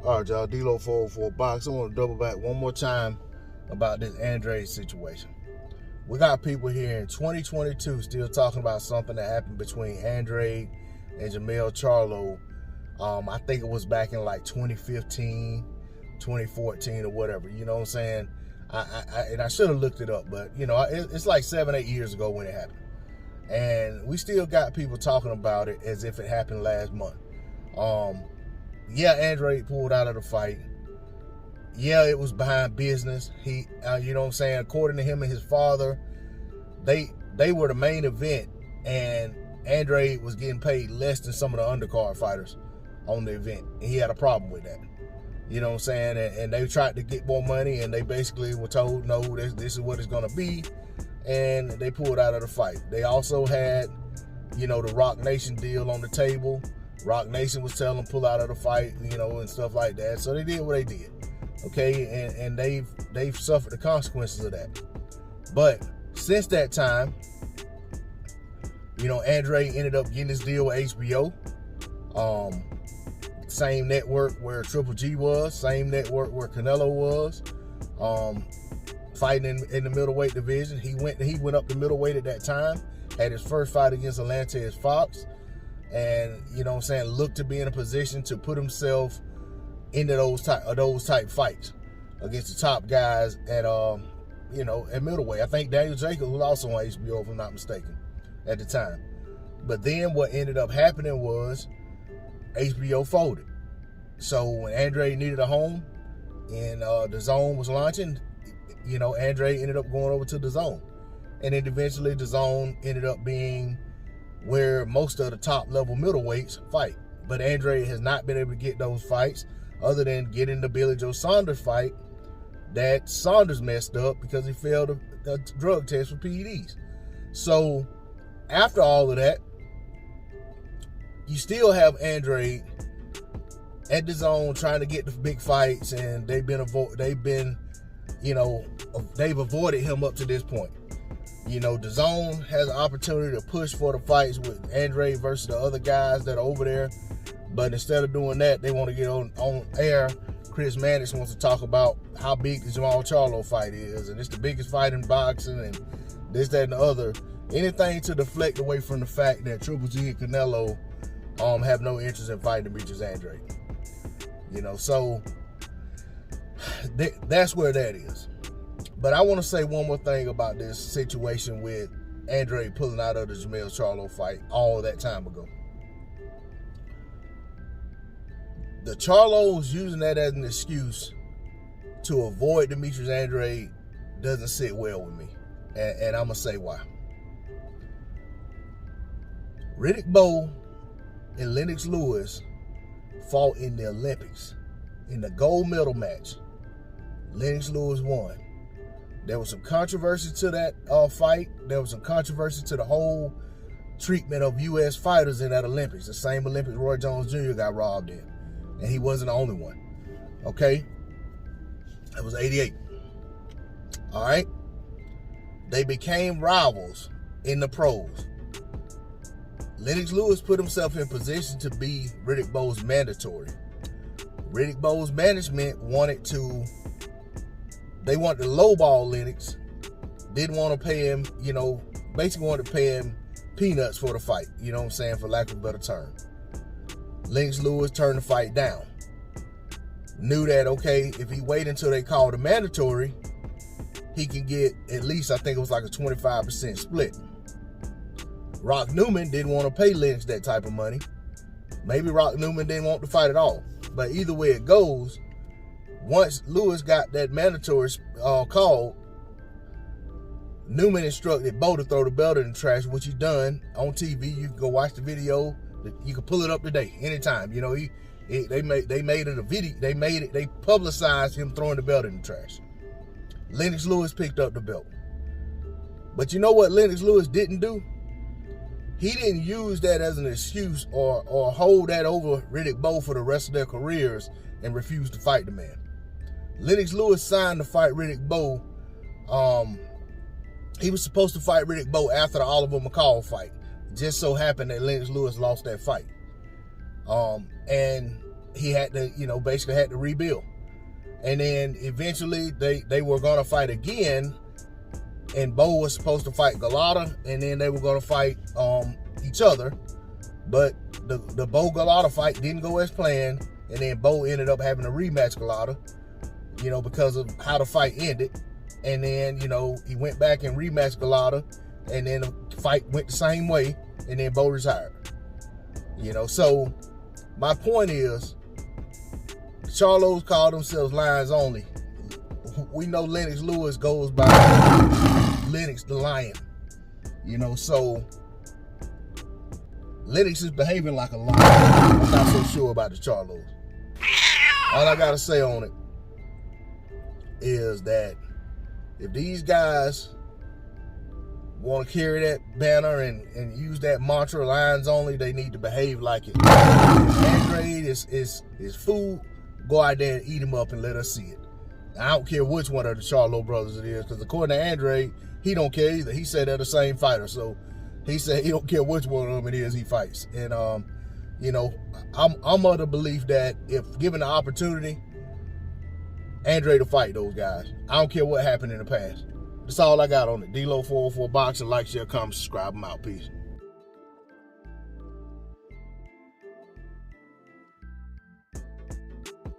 All right, y'all, D-Lo 404 Box. I want to double back one more time about this Andrade situation. We got people here in 2022 still talking about something that happened between Andrade and Charlo. I think it was back in like 2015, 2014 or whatever. You know what I'm saying? I should have looked it up, but you know, it's like 7-8 years ago when it happened. And we still got people talking about it as if it happened last month. Yeah, Andrade pulled out of the fight. Yeah, it was behind business. He, you know what I'm saying? According to him and his father, they were the main event, and Andrade was getting paid less than some of the undercard fighters on the event. And he had a problem with that. You know what I'm saying? And they tried to get more money, and they basically were told, no, this is what it's going to be. And they pulled out of the fight. They also had, you know, the Rock Nation deal on the table. Rock Nation was telling them pull out of the fight, you know, and stuff like that. So they did what they did, okay? And they've suffered the consequences of that. But since that time, you know, Andrade ended up getting his deal with HBO. Same network where Triple G was, same network where Canelo was. Fighting in the middleweight division. He went up to middleweight at that time. Had his first fight against Atlantis Fox. And, you know what I'm saying, looked to be in a position to put himself into those type fights against the top guys at you know, at middleweight. I think Daniel Jacobs was also on HBO, if I'm not mistaken, at the time. But then what ended up happening was HBO folded. So when Andrade needed a home and the Zone was launching, you know, Andrade ended up going over to the Zone. And then eventually the Zone ended up being where most of the top level middleweights fight. But Andrade has not been able to get those fights other than getting the Billy Joe Saunders fight that Saunders messed up because he failed a drug test for PEDs. So after all of that, you still have Andrade at the Zone trying to get the big fights, and they've avoided him up to this point. You know, the Zone has an opportunity to push for the fights with Andrade versus the other guys that are over there. But instead of doing that, they want to get on air. Chris Mannix wants to talk about how big the Jamal Charlo fight is, and it's the biggest fight in boxing, and this, that, and the other. Anything to deflect away from the fact that Triple G and Canelo have no interest in fighting Demetrius Andrade. You know, so that's where that is. But I want to say one more thing about this situation with Andrade pulling out of the Jamel Charlo fight all that time ago. The Charlos using that as an excuse to avoid Demetrius Andrade doesn't sit well with me. And I'm going to say why. Riddick Bowe and Lennox Lewis fought in the Olympics. In the gold medal match, Lennox Lewis won. There was some controversy to that fight. There was some controversy to the whole treatment of U.S. fighters in that Olympics. The same Olympics Roy Jones Jr. got robbed in. And he wasn't the only one. Okay? That was 88. All right? They became rivals in the pros. Lennox Lewis put himself in position to be Riddick Bowe's mandatory. Riddick Bowe's management wanted to lowball Lennox. Didn't want to pay him, you know, basically wanted to pay him peanuts for the fight. You know what I'm saying? For lack of a better term. Lennox Lewis turned the fight down. Knew that, okay, if he waited until they called a mandatory, he can get at least, I think it was like a 25% split. Rock Newman didn't want to pay Lennox that type of money. Maybe Rock Newman didn't want to fight at all. But either way it goes, once Lewis got that mandatory call, Newman instructed Bowe to throw the belt in the trash, which he done on TV. You can go watch the video. You can pull it up today, anytime. You know, they made it a video. They publicized him throwing the belt in the trash. Lennox Lewis picked up the belt. But you know what Lennox Lewis didn't do? He didn't use that as an excuse or hold that over Riddick Bowe for the rest of their careers and refuse to fight the man. Lennox Lewis signed to fight Riddick Bowe. He was supposed to fight Riddick Bowe after the Oliver McCall fight. It just so happened that Lennox Lewis lost that fight. And he had to, you know, basically had to rebuild. And then eventually they were going to fight again, and Bo was supposed to fight Galata, and then they were going to fight each other. But the Bo Galata fight didn't go as planned, and then Bo ended up having to rematch Galata, you know, because of how the fight ended. And then, you know, he went back and rematched Galata, and then the fight went the same way, and then Bo retired. You know, so my point is, Charlos call themselves Lions Only. We know Lennox Lewis goes by Lennox the Lion. You know, so Lennox is behaving like a lion. I'm not so sure about the Charlos. All I gotta say on it is that if these guys want to carry that banner and use that mantra, Lions Only, they need to behave like it. Andrade is food. Go out there and eat him up and let us see it. I don't care which one of the Charlo brothers it is, because according to Andrade, he don't care either. He said they're the same fighter, so he said he don't care which one of them it is he fights. And you know, I'm of the belief that if given the opportunity, Andrade will fight those guys. I don't care what happened in the past. That's all I got on it. D-Lo 404 Boxing. Like, share, comment, subscribe. I'm out. Peace.